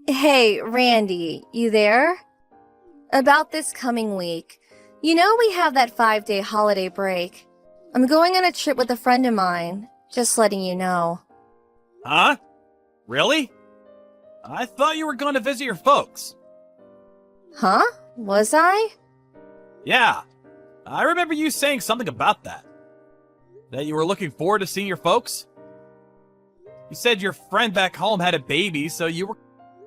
Hey, Randy, you there? About this coming week. You know we have that 5-day holiday break. I'm going on a trip with a friend of mine, just letting you know. Huh? Really? I thought you were going to visit your folks. Huh? Was I? Yeah, I remember you saying something about that. That you were looking forward to seeing your folks? You said your friend back home had a baby, so you were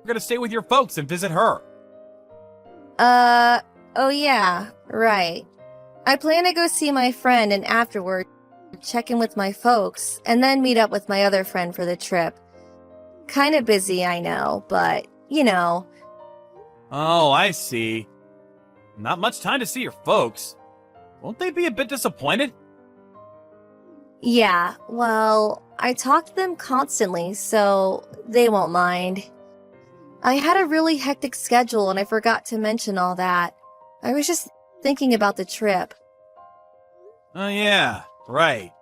going to stay with your folks and visit her. Oh yeah, right. I plan to go see my friend and afterward check in with my folks and then meet up with my other friend for the trip. Kinda busy, I know, but, you know. Oh, I see. Not much time to see your folks. Won't they be a bit disappointed? Yeah, well, I talk to them constantly, so they won't mind. I had a really hectic schedule and I forgot to mention all that. I was just thinking about the trip. Oh yeah, right.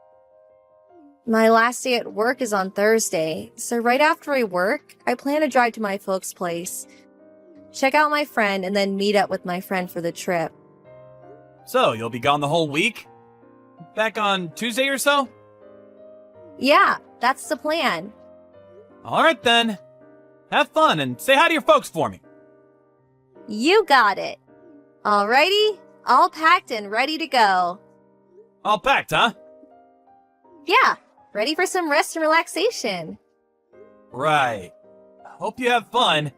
My last day at work is on Thursday, so right after I work, I plan to drive to my folks' place, check out my friend, and then meet up with my friend for the trip. So, you'll be gone the whole week? Back on Tuesday or so? Yeah, that's the plan. Alright then. Have fun and say hi to your folks for me. You got it. Alrighty, all packed and ready to go. All packed, huh? Yeah, ready for some rest and relaxation. Right. Hope you have fun.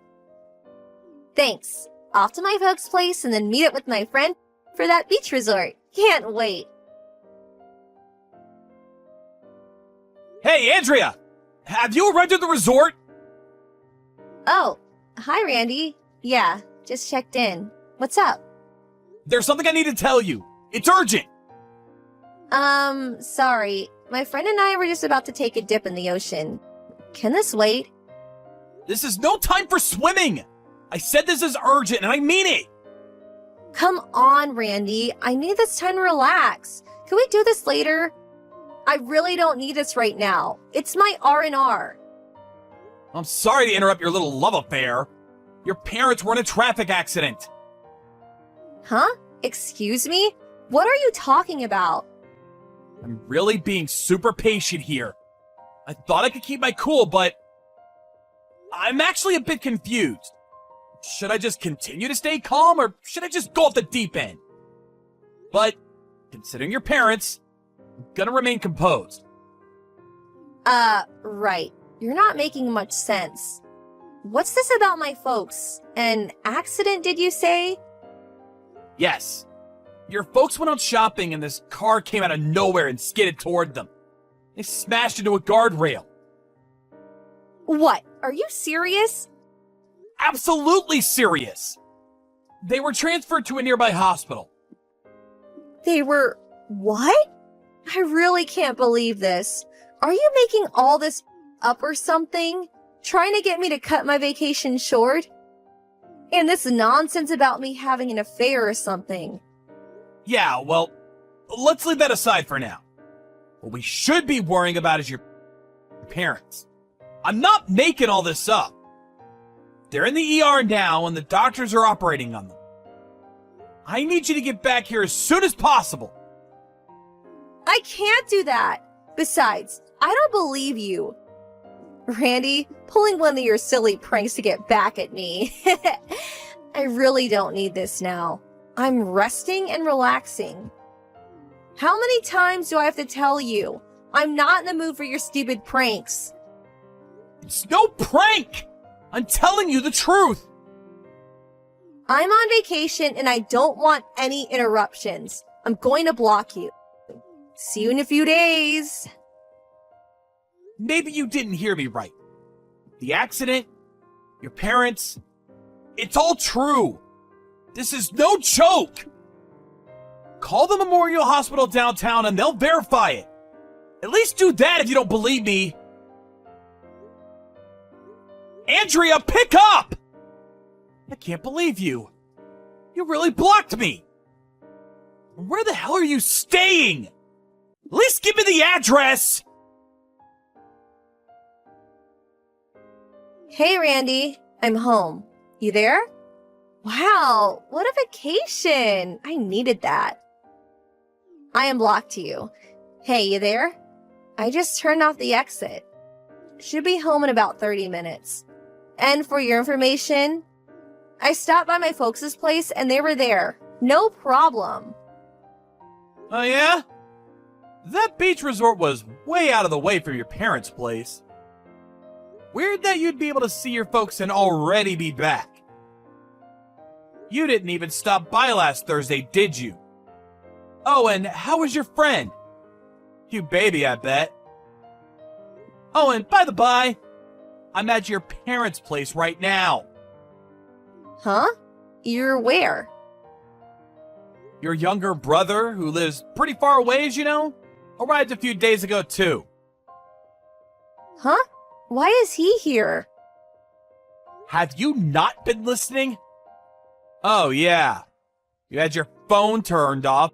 Thanks. Off to my folks' place and then meet up with my friend for that beach resort. Can't wait. Hey, Andrea! Have you arrived at the resort? Oh, hi, Randy. Yeah, just checked in. What's up? There's something I need to tell you. It's urgent! Sorry. My friend and I were just about to take a dip in the ocean. Can this wait? This is no time for swimming! I said this is urgent and I mean it! Come on, Randy. I need this time to relax. Can we do this later? I really don't need this right now. It's my R&R. I'm sorry to interrupt your little love affair. Your parents were in a traffic accident. Huh? Excuse me? What are you talking about? I'm really being super patient here. I thought I could keep my cool, but I'm actually a bit confused. Should I just continue to stay calm, or should I just go off the deep end? But, considering your parents, I'm gonna remain composed. Right. You're not making much sense. What's this about my folks? An accident, did you say? Yes. Your folks went out shopping and this car came out of nowhere and skidded toward them. They smashed into a guardrail. What? Are you serious? Absolutely serious. They were transferred to a nearby hospital. They were... what? I really can't believe this. Are you making all this up or something? Trying to get me to cut my vacation short? And this nonsense about me having an affair or something. Yeah, well, let's leave that aside for now. What we should be worrying about is your parents. I'm not making all this up. They're in the ER now and the doctors are operating on them. I need you to get back here as soon as possible. I can't do that. Besides, I don't believe you. Randy, pulling one of your silly pranks to get back at me. I really don't need this now. I'm resting and relaxing. How many times do I have to tell you? I'm not in the mood for your stupid pranks. It's no prank! I'm telling you the truth! I'm on vacation and I don't want any interruptions. I'm going to block you. See you in a few days. Maybe you didn't hear me right. The accident, your parents, it's all true. This is no joke. Call the Memorial Hospital downtown and they'll verify it. At least do that if you don't believe me. Andrea, pick up! I can't believe you. You really blocked me. Where the hell are you staying? At least give me the address! Hey, Randy. I'm home. You there? Wow, what a vacation! I needed that. I unblocked you. Hey, you there? I just turned off the exit. Should be home in about 30 minutes. And for your information, I stopped by my folks' place and they were there. No problem. Oh yeah? That beach resort was way out of the way from your parents' place. Weird that you'd be able to see your folks and already be back. You didn't even stop by last Thursday, did you? Oh, and how was your friend? Cute baby, I bet. Oh, and by the by, I'm at your parents' place right now. Huh? You're where? Your younger brother, who lives pretty far away, as you know, arrived a few days ago, too. Huh? Why is he here? Have you not been listening? Oh, yeah. You had your phone turned off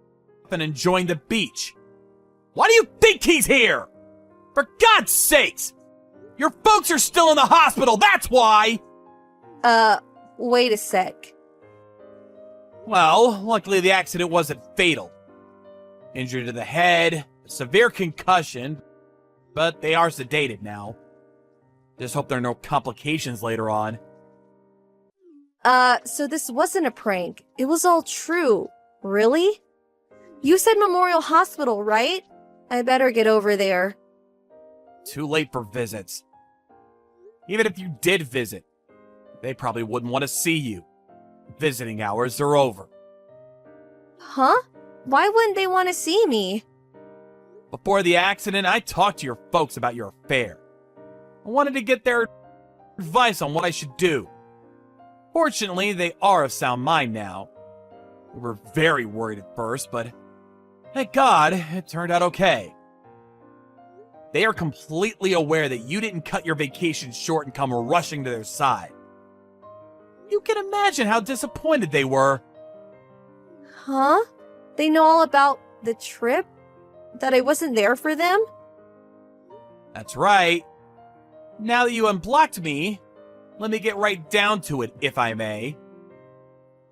and enjoying the beach. Why do you think he's here? For God's sakes! Your folks are still in the hospital, that's why! Wait a sec. Well, luckily the accident wasn't fatal. Injury to the head, a severe concussion, but they are sedated now. Just hope there are no complications later on. So this wasn't a prank. It was all true. Really? You said Memorial Hospital, right? I better get over there. Too late for visits. Even if you did visit, they probably wouldn't want to see you. Visiting hours are over. Huh? Why wouldn't they want to see me? Before the accident, I talked to your folks about your affair. I wanted to get their advice on what I should do. Fortunately, they are of sound mind now. We were very worried at first, but thank God it turned out okay. They are completely aware that you didn't cut your vacation short and come rushing to their side. You can imagine how disappointed they were. Huh? They know all about the trip? That I wasn't there for them? That's right. Now that you unblocked me, let me get right down to it, if I may.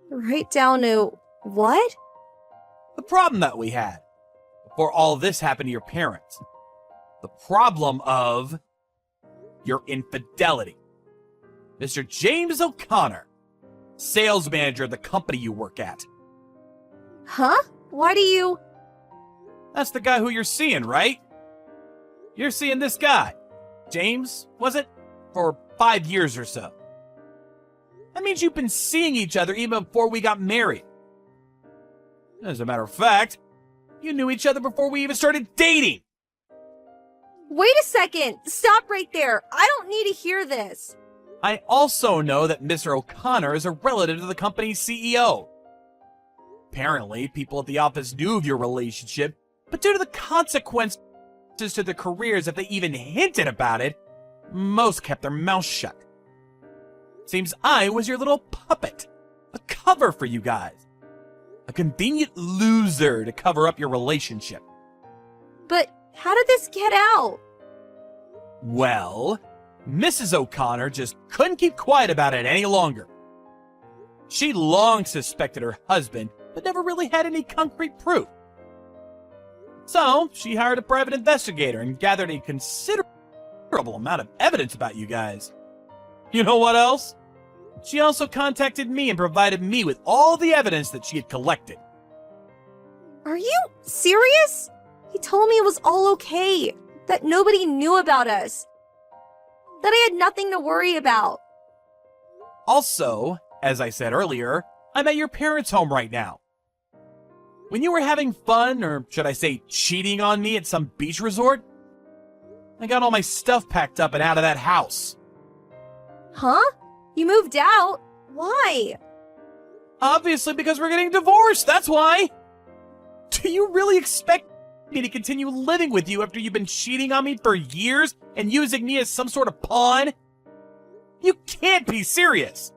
Right down to what? The problem that we had before all this happened to your parents. The problem of your infidelity. Mr. James O'Connor, sales manager of the company you work at. Huh? Why do you... That's the guy who you're seeing, right? You're seeing this guy. James, was it? For 5 years or so. That means you've been seeing each other even before we got married. As a matter of fact, you knew each other before we even started dating. Wait a second! Stop right there! I don't need to hear this! I also know that Mr. O'Connor is a relative to the company's CEO. Apparently, people at the office knew of your relationship, but due to the consequences to their careers, if they even hinted about it, most kept their mouths shut. Seems I was your little puppet, a cover for you guys. A convenient loser to cover up your relationship. But how did this get out? Well, Mrs. O'Connor just couldn't keep quiet about it any longer. She long suspected her husband, but never really had any concrete proof. So, she hired a private investigator and gathered a considerable amount of evidence about you guys. You know what else? She also contacted me and provided me with all the evidence that she had collected. Are you serious? He told me it was all okay, that nobody knew about us, that I had nothing to worry about. Also, as I said earlier, I'm at your parents' home right now. When you were having fun, or should I say cheating on me at some beach resort, I got all my stuff packed up and out of that house. Huh? You moved out? Why? Obviously because we're getting divorced, that's why! Do you really expect me to continue living with you after you've been cheating on me for years and using me as some sort of pawn? You can't be serious!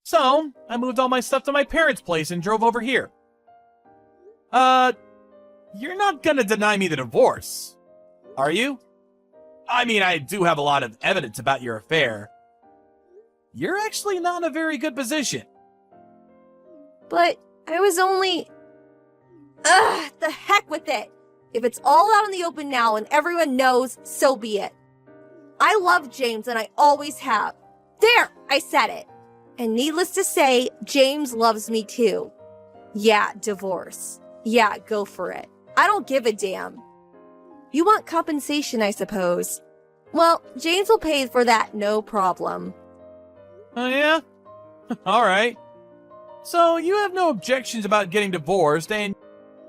So, I moved all my stuff to my parents' place and drove over here. You're not gonna deny me the divorce, are you? I mean, I do have a lot of evidence about your affair. you're actually not in a very good position. But I was only... Ugh, the heck with it. If it's all out in the open now and everyone knows, so be it. I love James and I always have. There, I said it. And needless to say, James loves me too. Yeah, divorce. Yeah, go for it. I don't give a damn. You want compensation, I suppose. Well, James will pay for that, no problem. Oh, yeah? Alright. So, you have no objections about getting divorced, and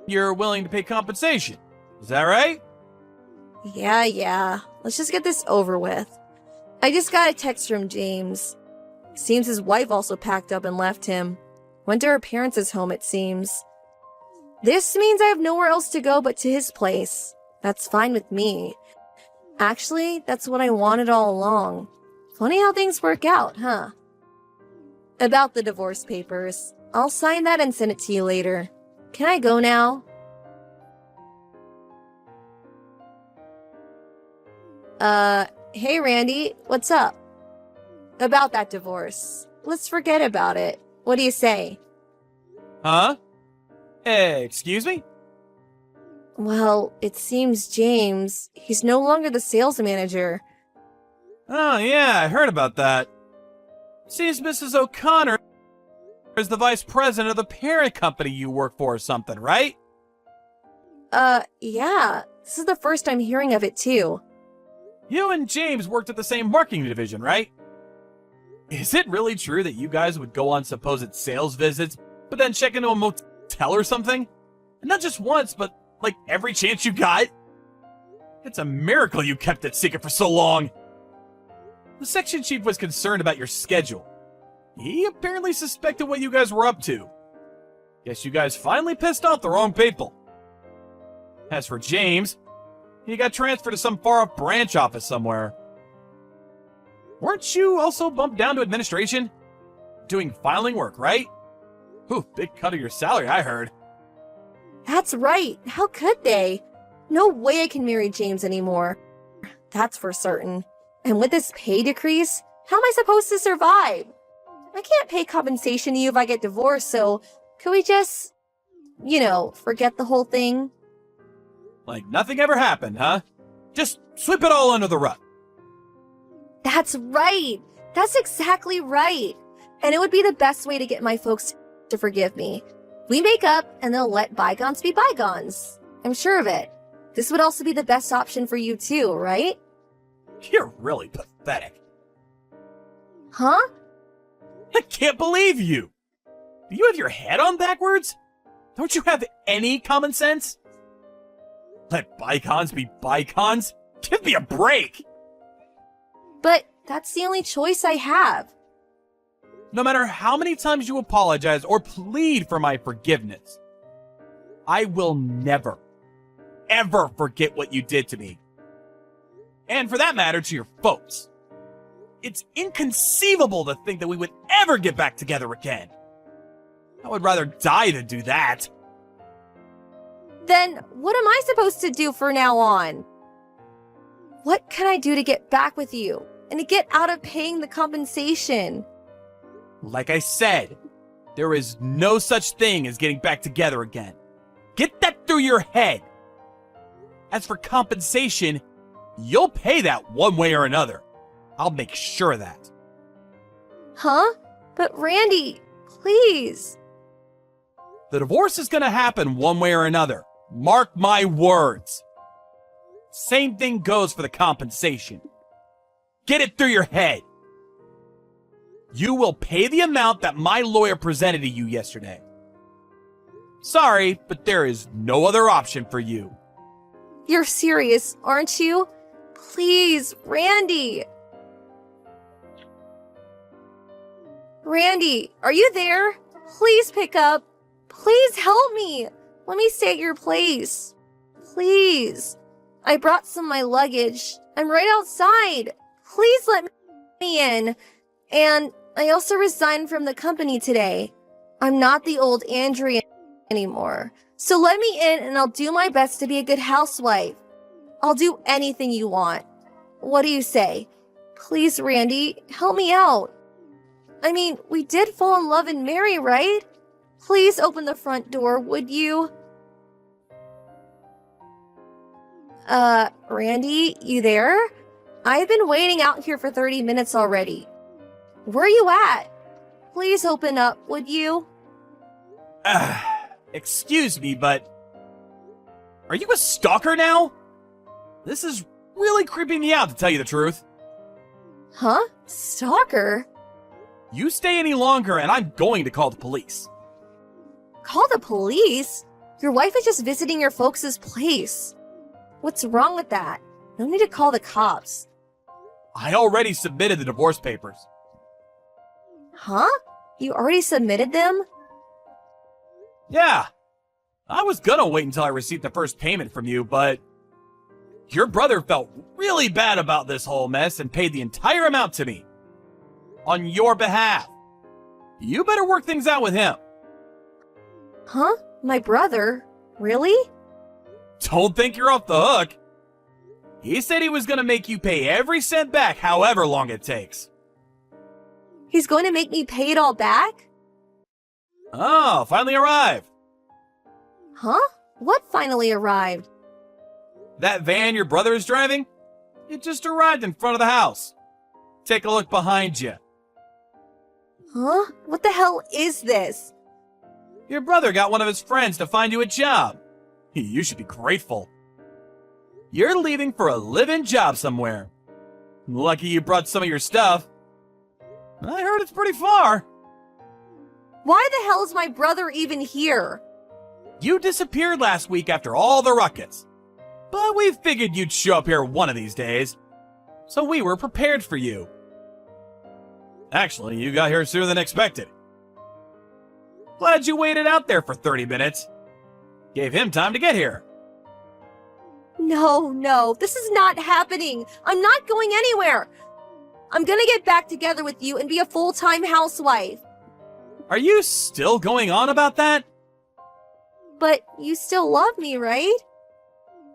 you're willing to pay compensation. Is that right? Yeah. Let's just get this over with. I just got a text from James. Seems his wife also packed up and left him. Went to her parents' home, it seems. This means I have nowhere else to go but to his place. That's fine with me. Actually, that's what I wanted all along. Funny how things work out, huh? About the divorce papers. I'll sign that and send it to you later. Can I go now? Hey Randy, what's up? About that divorce. Let's forget about it. What do you say? Huh? Excuse me? Well, it seems James, he's no longer the sales manager. Oh, yeah, I heard about that. Seems Mrs. O'Connor is the vice president of the parent company you work for or something, right? Yeah. This is the first I'm hearing of it, too. You and James worked at the same marketing division, right? Is it really true that you guys would go on supposed sales visits, but then check into a motel or something? And not just once, but like every chance you got? It's a miracle you kept it secret for so long. The section chief was concerned about your schedule. He apparently suspected what you guys were up to. Guess you guys finally pissed off the wrong people. As for James, he got transferred to some far-off branch office somewhere. Weren't you also bumped down to administration? Doing filing work, right? Ooh, big cut of your salary, I heard. That's right. How could they? No way I can marry James anymore. That's for certain. And with this pay decrease, how am I supposed to survive? I can't pay compensation to you if I get divorced, so could we just, forget the whole thing? Like nothing ever happened, huh? Just sweep it all under the rug. That's right. That's exactly right. And it would be the best way to get my folks to forgive me. We make up and they'll let bygones be bygones. I'm sure of it. This would also be the best option for you too, right? You're really pathetic. Huh? I can't believe you. Do you have your head on backwards? Don't you have any common sense? Let bygones be bygones? Give me a break! But that's the only choice I have. No matter how many times you apologize or plead for my forgiveness, I will never, ever forget what you did to me. And for that matter, to your folks. It's inconceivable to think that we would ever get back together again. I would rather die than do that. Then what am I supposed to do from now on? What can I do to get back with you and to get out of paying the compensation? Like I said, there is no such thing as getting back together again. Get that through your head. As for compensation, you'll pay that one way or another. I'll make sure of that. Huh? But Randy, please. The divorce is gonna happen one way or another. Mark my words. Same thing goes for the compensation. Get it through your head. You will pay the amount that my lawyer presented to you yesterday. Sorry, but there is no other option for you. You're serious, aren't you? Please, Randy. Randy, are you there? Please pick up. Please help me. Let me stay at your place. Please. I brought some of my luggage. I'm right outside. Please let me in. And I also resigned from the company today. I'm not the old Andrea anymore. So let me in and I'll do my best to be a good housewife. I'll do anything you want. What do you say? Please, Randy, help me out. I mean, we did fall in love and marry, right? Please open the front door, would you? Randy, you there? I've been waiting out here for 30 minutes already. Where are you at? Please open up, would you? Excuse me, but... Are you a stalker now? This is really creeping me out, to tell you the truth. Huh? Stalker? You stay any longer and I'm going to call the police. Call the police? Your wife is just visiting your folks' place. What's wrong with that? No need to call the cops. I already submitted the divorce papers. Huh? You already submitted them? Yeah. I was gonna wait until I received the first payment from you, but... Your brother felt really bad about this whole mess and paid the entire amount to me. On your behalf. You better work things out with him. Huh? My brother? Really? Don't think you're off the hook. He said he was gonna make you pay every cent back however long it takes. He's going to make me pay it all back? Oh, finally arrived. Huh? What finally arrived? That van your brother is driving? It just arrived in front of the house. Take a look behind you. Huh? What the hell is this? Your brother got one of his friends to find you a job. You should be grateful. You're leaving for a live-in job somewhere. Lucky you brought some of your stuff. I heard it's pretty far. Why the hell is my brother even here? You disappeared last week after all the ruckus. But we figured you'd show up here one of these days. So we were prepared for you. Actually, you got here sooner than expected. Glad you waited out there for 30 minutes. Gave him time to get here. No, this is not happening. I'm not going anywhere. I'm gonna get back together with you and be a full-time housewife. Are you still going on about that? But you still love me, right?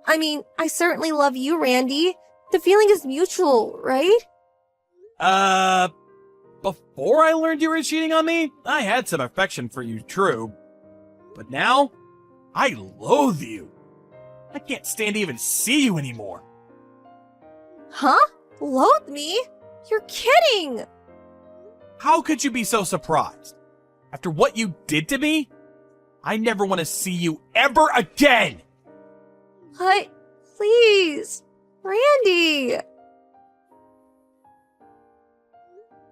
I mean, I certainly love you, Randy. The feeling is mutual, right? Before I learned you were cheating on me, I had some affection for you, true. But now, I loathe you. I can't stand to even see you anymore. Huh? Loathe me? You're kidding! How could you be so surprised? After what you did to me, I never want to see you ever again! Please, Randy!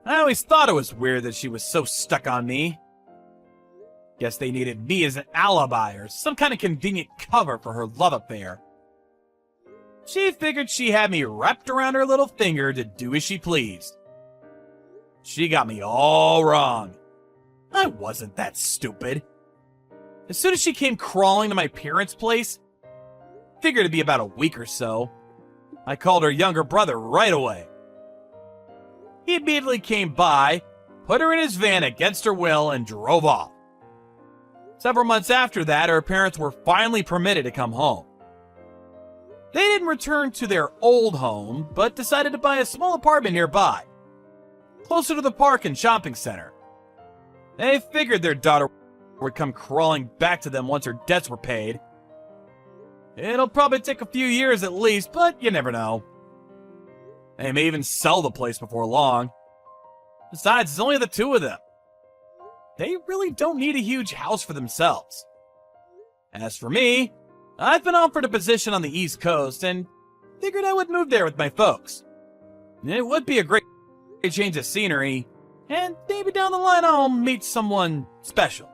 I always thought it was weird that she was so stuck on me. Guess they needed me as an alibi or some kind of convenient cover for her love affair. She figured she had me wrapped around her little finger to do as she pleased. She got me all wrong. I wasn't that stupid. As soon as she came crawling to my parents' place, figured it'd be about a week or so, I called her younger brother right away. He immediately came by, put her in his van against her will, and drove off. Several months after that, her parents were finally permitted to come home. They didn't return to their old home, but decided to buy a small apartment nearby, closer to the park and shopping center. They figured their daughter would come crawling back to them once her debts were paid. It'll probably take a few years at least, but you never know. They may even sell the place before long. Besides, it's only the two of them. They really don't need a huge house for themselves. As for me, I've been offered a position on the East Coast and figured I would move there with my folks. It would be a great change of scenery, and maybe down the line I'll meet someone special.